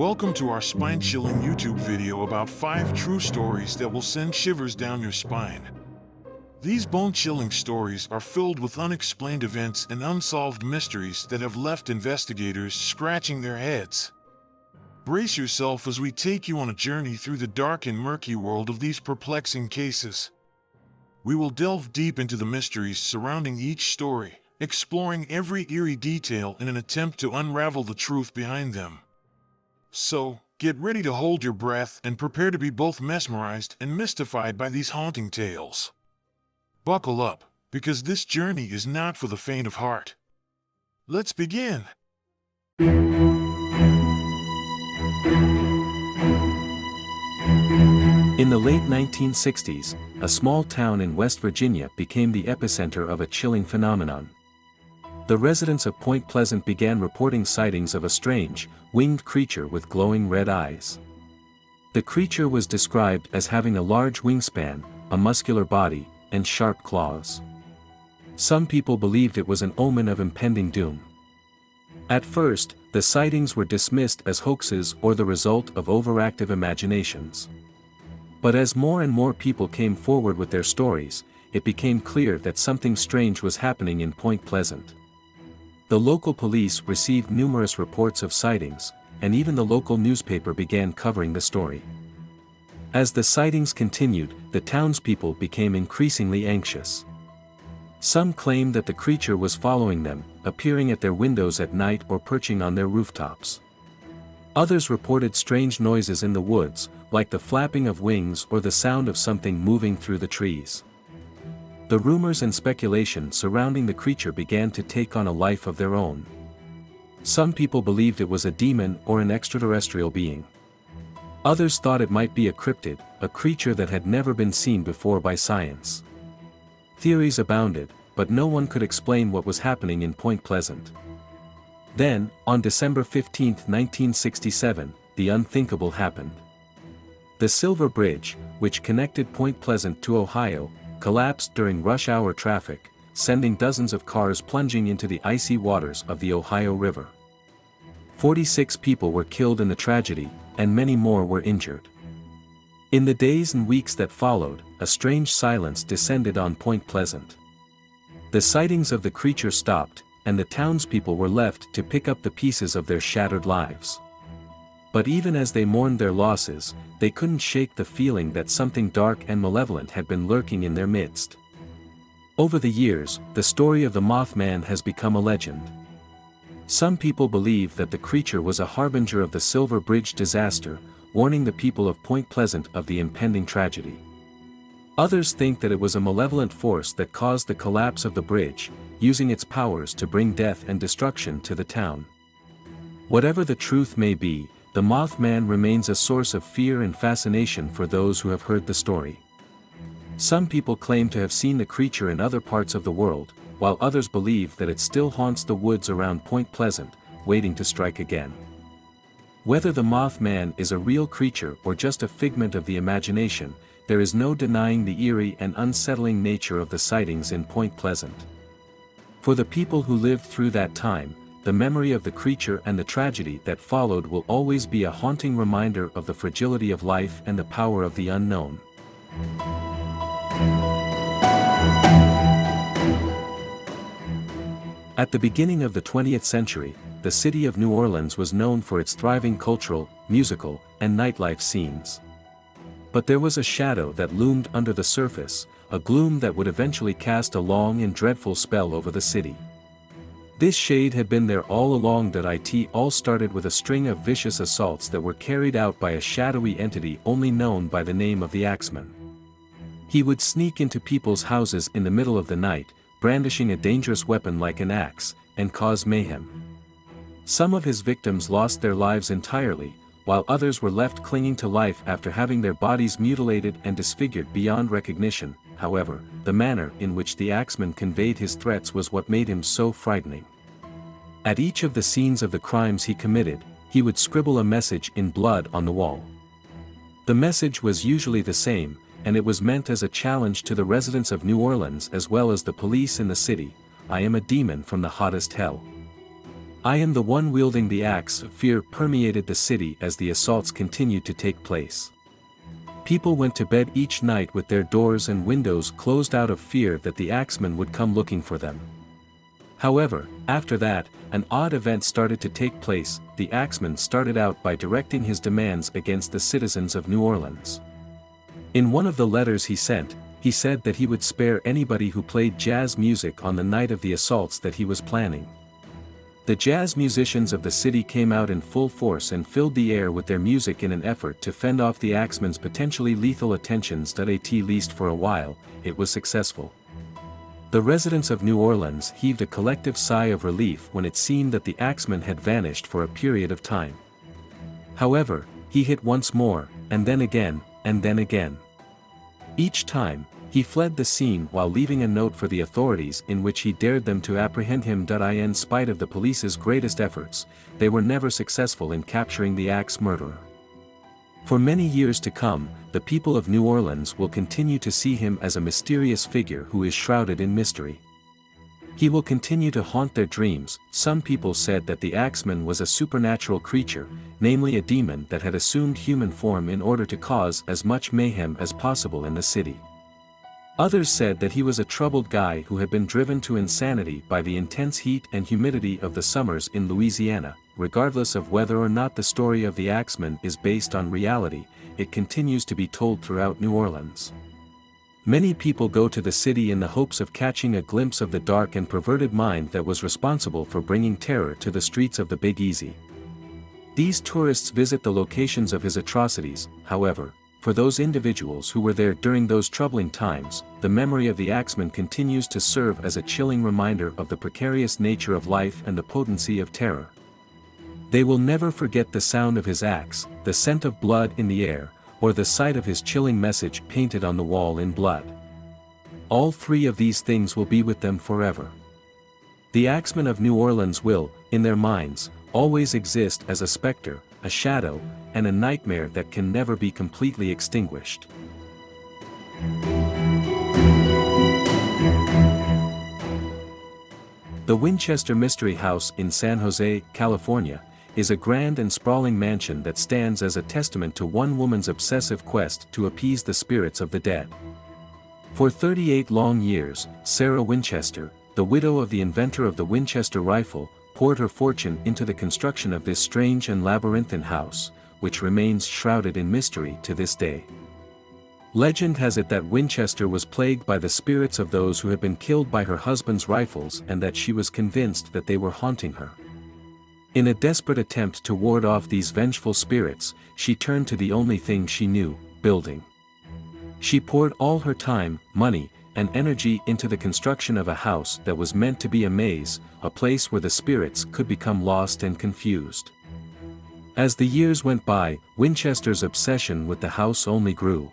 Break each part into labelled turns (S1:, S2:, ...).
S1: Welcome to our spine-chilling YouTube video about 5 true stories that will send shivers down your spine. These bone-chilling stories are filled with unexplained events and unsolved mysteries that have left investigators scratching their heads. Brace yourself as we take you on a journey through the dark and murky world of these perplexing cases. We will delve deep into the mysteries surrounding each story, exploring every eerie detail in an attempt to unravel the truth behind them. So, get ready to hold your breath and prepare to be both mesmerized and mystified by these haunting tales. Buckle up, because this journey is not for the faint of heart. Let's begin!
S2: In the late 1960s, a small town in West Virginia became the epicenter of a chilling phenomenon. The residents of Point Pleasant began reporting sightings of a strange, winged creature with glowing red eyes. The creature was described as having a large wingspan, a muscular body, and sharp claws. Some people believed it was an omen of impending doom. At first, the sightings were dismissed as hoaxes or the result of overactive imaginations. But as more and more people came forward with their stories, it became clear that something strange was happening in Point Pleasant. The local police received numerous reports of sightings, and even the local newspaper began covering the story. As the sightings continued, the townspeople became increasingly anxious. Some claimed that the creature was following them, appearing at their windows at night or perching on their rooftops. Others reported strange noises in the woods, like the flapping of wings or the sound of something moving through the trees. The rumors and speculation surrounding the creature began to take on a life of their own. Some people believed it was a demon or an extraterrestrial being. Others thought it might be a cryptid, a creature that had never been seen before by science. Theories abounded, but no one could explain what was happening in Point Pleasant. Then, on December 15, 1967, the unthinkable happened. The Silver Bridge, which connected Point Pleasant to Ohio, collapsed during rush-hour traffic, sending dozens of cars plunging into the icy waters of the Ohio River. 46 people were killed in the tragedy, and many more were injured. In the days and weeks that followed, a strange silence descended on Point Pleasant. The sightings of the creature stopped, and the townspeople were left to pick up the pieces of their shattered lives. But even as they mourned their losses, they couldn't shake the feeling that something dark and malevolent had been lurking in their midst. Over the years, the story of the Mothman has become a legend. Some people believe that the creature was a harbinger of the Silver Bridge disaster, warning the people of Point Pleasant of the impending tragedy. Others think that it was a malevolent force that caused the collapse of the bridge, using its powers to bring death and destruction to the town. Whatever the truth may be, the Mothman remains a source of fear and fascination for those who have heard the story. Some people claim to have seen the creature in other parts of the world, while others believe that it still haunts the woods around Point Pleasant, waiting to strike again. Whether the Mothman is a real creature or just a figment of the imagination, there is no denying the eerie and unsettling nature of the sightings in Point Pleasant. For the people who lived through that time, the memory of the creature and the tragedy that followed will always be a haunting reminder of the fragility of life and the power of the unknown. At the beginning of the 20th century, the city of New Orleans was known for its thriving cultural, musical, and nightlife scenes. But there was a shadow that loomed under the surface, a gloom that would eventually cast a long and dreadful spell over the city. This shade had been there all along. It all started with a string of vicious assaults that were carried out by a shadowy entity only known by the name of the Axeman. He would sneak into people's houses in the middle of the night, brandishing a dangerous weapon like an axe, and cause mayhem. Some of his victims lost their lives entirely, while others were left clinging to life after having their bodies mutilated and disfigured beyond recognition. However, the manner in which the Axeman conveyed his threats was what made him so frightening. At each of the scenes of the crimes he committed, he would scribble a message in blood on the wall. The message was usually the same, and it was meant as a challenge to the residents of New Orleans as well as the police in the city: "I am a demon from the hottest hell. I am the one wielding the axe. Fear permeated the city as the assaults continued to take place. People went to bed each night with their doors and windows closed out of fear that the axeman would come looking for them. However, after that, an odd event started to take place. The axeman started out by directing his demands against the citizens of New Orleans. In one of the letters he sent, he said that he would spare anybody who played jazz music on the night of the assaults that he was planning. The jazz musicians of the city came out in full force and filled the air with their music in an effort to fend off the axeman's potentially lethal attentions. At least for a while, it was successful. The residents of New Orleans heaved a collective sigh of relief when it seemed that the axeman had vanished for a period of time. However, he hit once more, and then again, and then again. Each time, he fled the scene while leaving a note for the authorities in which he dared them to apprehend him. In spite of the police's greatest efforts, they were never successful in capturing the axe murderer. For many years to come, the people of New Orleans will continue to see him as a mysterious figure who is shrouded in mystery. He will continue to haunt their dreams. Some people said that the axeman was a supernatural creature, namely a demon that had assumed human form in order to cause as much mayhem as possible in the city. Others said that he was a troubled guy who had been driven to insanity by the intense heat and humidity of the summers in Louisiana. Regardless of whether or not the story of the axeman is based on reality, it continues to be told throughout New Orleans. Many people go to the city in the hopes of catching a glimpse of the dark and perverted mind that was responsible for bringing terror to the streets of the Big Easy. These tourists visit the locations of his atrocities. However, for those individuals who were there during those troubling times, the memory of the axeman continues to serve as a chilling reminder of the precarious nature of life and the potency of terror. They will never forget the sound of his axe, the scent of blood in the air, or the sight of his chilling message painted on the wall in blood. All three of these things will be with them forever. The axeman of New Orleans will, in their minds, always exist as a specter, a shadow, and a nightmare that can never be completely extinguished. The Winchester Mystery House in San Jose, California, is a grand and sprawling mansion that stands as a testament to one woman's obsessive quest to appease the spirits of the dead. For 38 long years, Sarah Winchester, the widow of the inventor of the Winchester rifle, poured her fortune into the construction of this strange and labyrinthine house, which remains shrouded in mystery to this day. Legend has it that Winchester was plagued by the spirits of those who had been killed by her husband's rifles and that she was convinced that they were haunting her. In a desperate attempt to ward off these vengeful spirits, she turned to the only thing she knew: building. She poured all her time, money, and energy into the construction of a house that was meant to be a maze, a place where the spirits could become lost and confused. As the years went by, Winchester's obsession with the house only grew.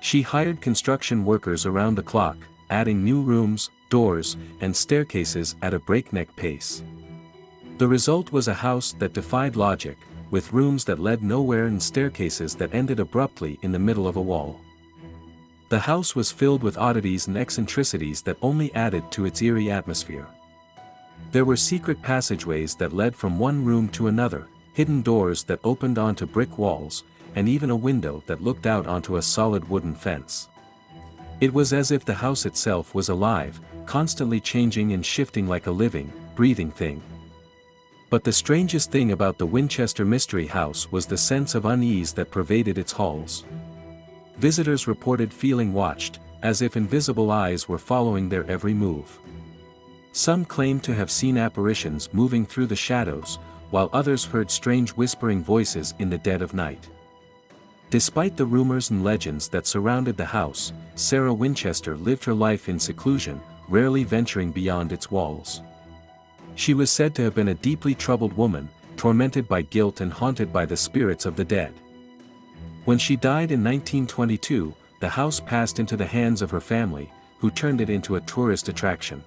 S2: She hired construction workers around the clock, adding new rooms, doors, and staircases at a breakneck pace. The result was a house that defied logic, with rooms that led nowhere and staircases that ended abruptly in the middle of a wall. The house was filled with oddities and eccentricities that only added to its eerie atmosphere. There were secret passageways that led from one room to another, hidden doors that opened onto brick walls, and even a window that looked out onto a solid wooden fence. It was as if the house itself was alive, constantly changing and shifting like a living, breathing thing. But the strangest thing about the Winchester Mystery House was the sense of unease that pervaded its halls. Visitors reported feeling watched, as if invisible eyes were following their every move. Some claimed to have seen apparitions moving through the shadows, while others heard strange whispering voices in the dead of night. Despite the rumors and legends that surrounded the house, Sarah Winchester lived her life in seclusion, rarely venturing beyond its walls. She was said to have been a deeply troubled woman, tormented by guilt and haunted by the spirits of the dead. When she died in 1922, the house passed into the hands of her family, who turned it into a tourist attraction.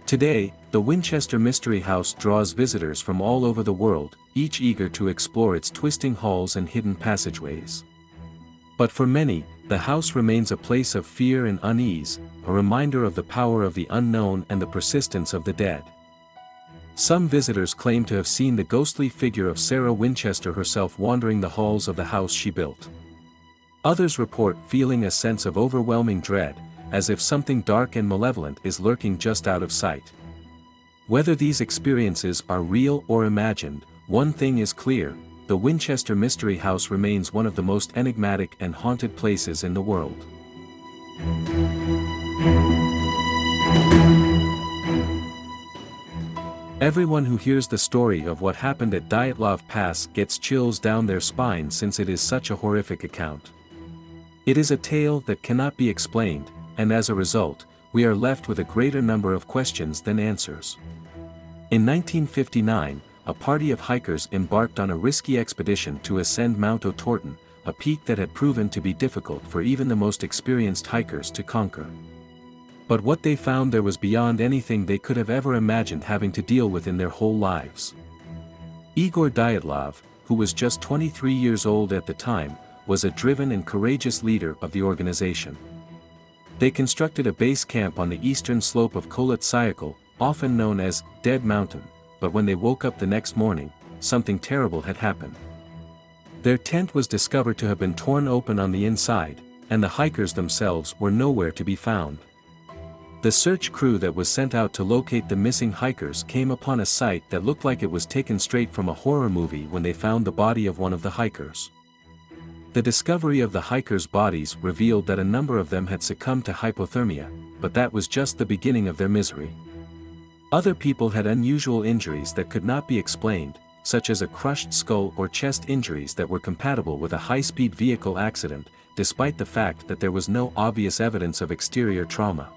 S2: Today, the Winchester Mystery House draws visitors from all over the world, each eager to explore its twisting halls and hidden passageways. But for many, the house remains a place of fear and unease, a reminder of the power of the unknown and the persistence of the dead. Some visitors claim to have seen the ghostly figure of Sarah Winchester herself wandering the halls of the house she built. Others report feeling a sense of overwhelming dread, as if something dark and malevolent is lurking just out of sight. Whether these experiences are real or imagined, one thing is clear: the Winchester Mystery House remains one of the most enigmatic and haunted places in the world. Everyone who hears the story of what happened at Dyatlov Pass gets chills down their spine since it is such a horrific account. It is a tale that cannot be explained, and as a result, we are left with a greater number of questions than answers. In 1959, a party of hikers embarked on a risky expedition to ascend Mount Otorten, a peak that had proven to be difficult for even the most experienced hikers to conquer. But what they found there was beyond anything they could have ever imagined having to deal with in their whole lives. Igor Dyatlov, who was just 23 years old at the time, was a driven and courageous leader of the organization. They constructed a base camp on the eastern slope of Kholat Syakhl, often known as Dead Mountain, but when they woke up the next morning, something terrible had happened. Their tent was discovered to have been torn open on the inside, and the hikers themselves were nowhere to be found. The search crew that was sent out to locate the missing hikers came upon a sight that looked like it was taken straight from a horror movie when they found the body of one of the hikers. The discovery of the hikers' bodies revealed that a number of them had succumbed to hypothermia, but that was just the beginning of their misery. Other people had unusual injuries that could not be explained, such as a crushed skull or chest injuries that were compatible with a high-speed vehicle accident, despite the fact that there was no obvious evidence of exterior trauma.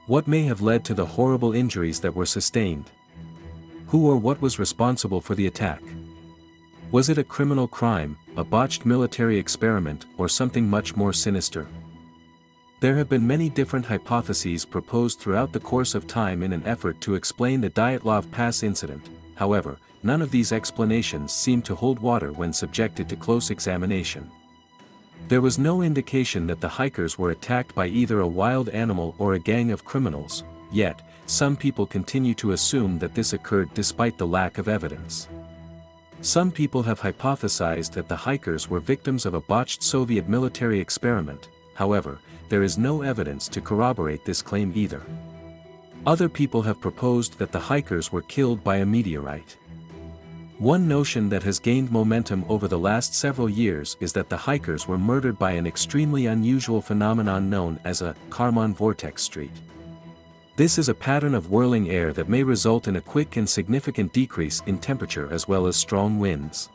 S2: What may have led to the horrible injuries that were sustained? Who or what was responsible for the attack? Was it a criminal crime, a botched military experiment, or something much more sinister? There have been many different hypotheses proposed throughout the course of time in an effort to explain the Dyatlov Pass incident. However, none of these explanations seem to hold water when subjected to close examination. There was no indication that the hikers were attacked by either a wild animal or a gang of criminals, yet, some people continue to assume that this occurred despite the lack of evidence. Some people have hypothesized that the hikers were victims of a botched Soviet military experiment. However, there is no evidence to corroborate this claim either. Other people have proposed that the hikers were killed by a meteorite. One notion that has gained momentum over the last several years is that the hikers were murdered by an extremely unusual phenomenon known as a Kármán vortex street. This is a pattern of whirling air that may result in a quick and significant decrease in temperature as well as strong winds.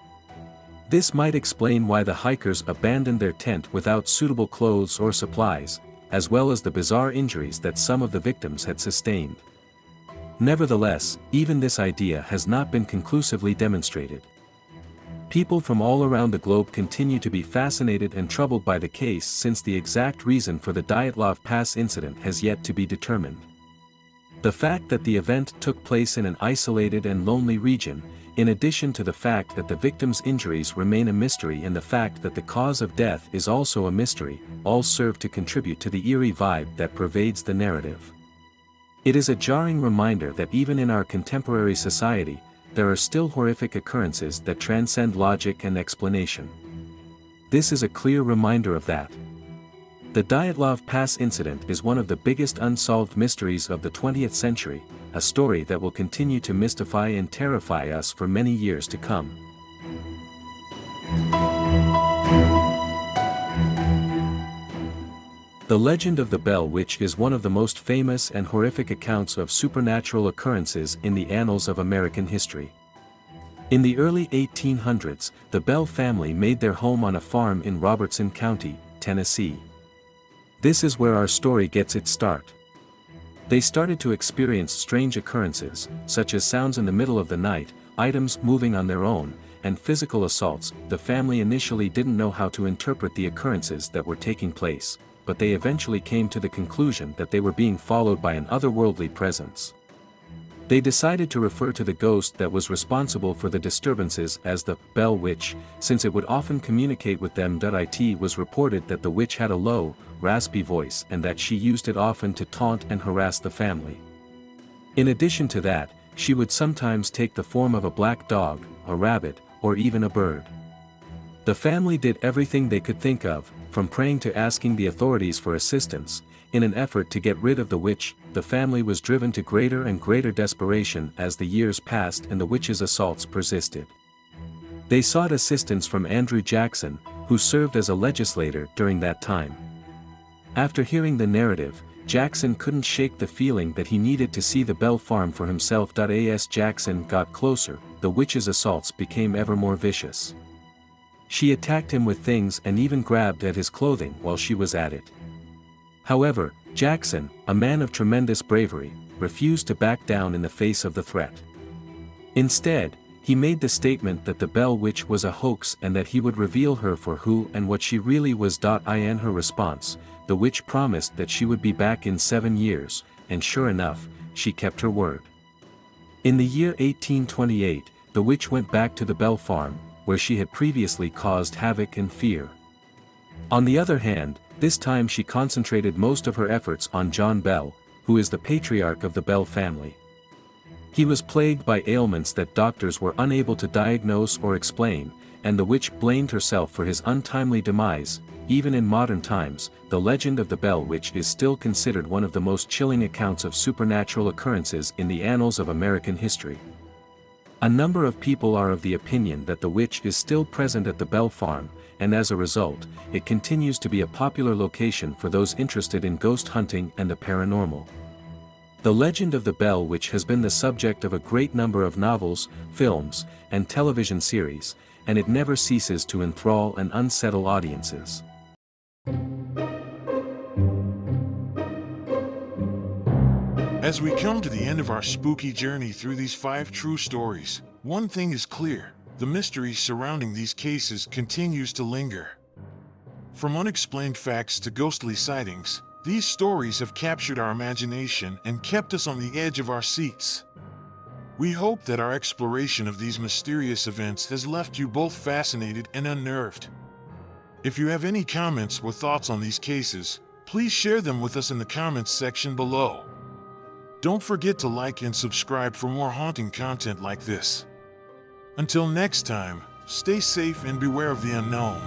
S2: This might explain why the hikers abandoned their tent without suitable clothes or supplies, as well as the bizarre injuries that some of the victims had sustained. Nevertheless, even this idea has not been conclusively demonstrated. People from all around the globe continue to be fascinated and troubled by the case since the exact reason for the Dyatlov Pass incident has yet to be determined. The fact that the event took place in an isolated and lonely region, in addition to the fact that the victims' injuries remain a mystery and the fact that the cause of death is also a mystery, all serve to contribute to the eerie vibe that pervades the narrative. It is a jarring reminder that even in our contemporary society, there are still horrific occurrences that transcend logic and explanation. This is a clear reminder of that. The Dyatlov Pass incident is one of the biggest unsolved mysteries of the 20th century, a story that will continue to mystify and terrify us for many years to come. The legend of the Bell Witch is one of the most famous and horrific accounts of supernatural occurrences in the annals of American history. In the early 1800s, the Bell family made their home on a farm in Robertson County, Tennessee. This is where our story gets its start. They started to experience strange occurrences, such as sounds in the middle of the night, items moving on their own, and physical assaults. The family initially didn't know how to interpret the occurrences that were taking place, but they eventually came to the conclusion that they were being followed by an otherworldly presence. They decided to refer to the ghost that was responsible for the disturbances as the Bell Witch, since it would often communicate with them. It was reported that the witch had a low, raspy voice and that she used it often to taunt and harass the family. In addition to that, she would sometimes take the form of a black dog, a rabbit, or even a bird. The family did everything they could think of, from praying to asking the authorities for assistance. In an effort to get rid of the witch, the family was driven to greater and greater desperation as the years passed and the witch's assaults persisted. They sought assistance from Andrew Jackson, who served as a legislator during that time. After hearing the narrative, Jackson couldn't shake the feeling that he needed to see the Bell Farm for himself. As Jackson got closer, the witch's assaults became ever more vicious. She attacked him with things and even grabbed at his clothing while she was at it. However, Jackson, a man of tremendous bravery, refused to back down in the face of the threat. Instead, he made the statement that the Bell Witch was a hoax and that he would reveal her for who and what she really was. In her response, the witch promised that she would be back in 7 years, and sure enough, she kept her word. In the year 1828, the witch went back to the Bell Farm, where she had previously caused havoc and fear. On the other hand, this time she concentrated most of her efforts on John Bell, who is the patriarch of the Bell family. He was plagued by ailments that doctors were unable to diagnose or explain, and the witch blamed herself for his untimely demise. Even in modern times, the legend of the Bell Witch is still considered one of the most chilling accounts of supernatural occurrences in the annals of American history. A number of people are of the opinion that the witch is still present at the Bell Farm, and as a result, it continues to be a popular location for those interested in ghost hunting and the paranormal. The legend of the Bell Witch has been the subject of a great number of novels, films, and television series, and it never ceases to enthrall and unsettle audiences.
S1: As we come to the end of our spooky journey through these 5 true stories, one thing is clear: the mystery surrounding these cases continues to linger. From unexplained facts to ghostly sightings, these stories have captured our imagination and kept us on the edge of our seats. We hope that our exploration of these mysterious events has left you both fascinated and unnerved. If you have any comments or thoughts on these cases, please share them with us in the comments section below. Don't forget to like and subscribe for more haunting content like this. Until next time, stay safe and beware of the unknown.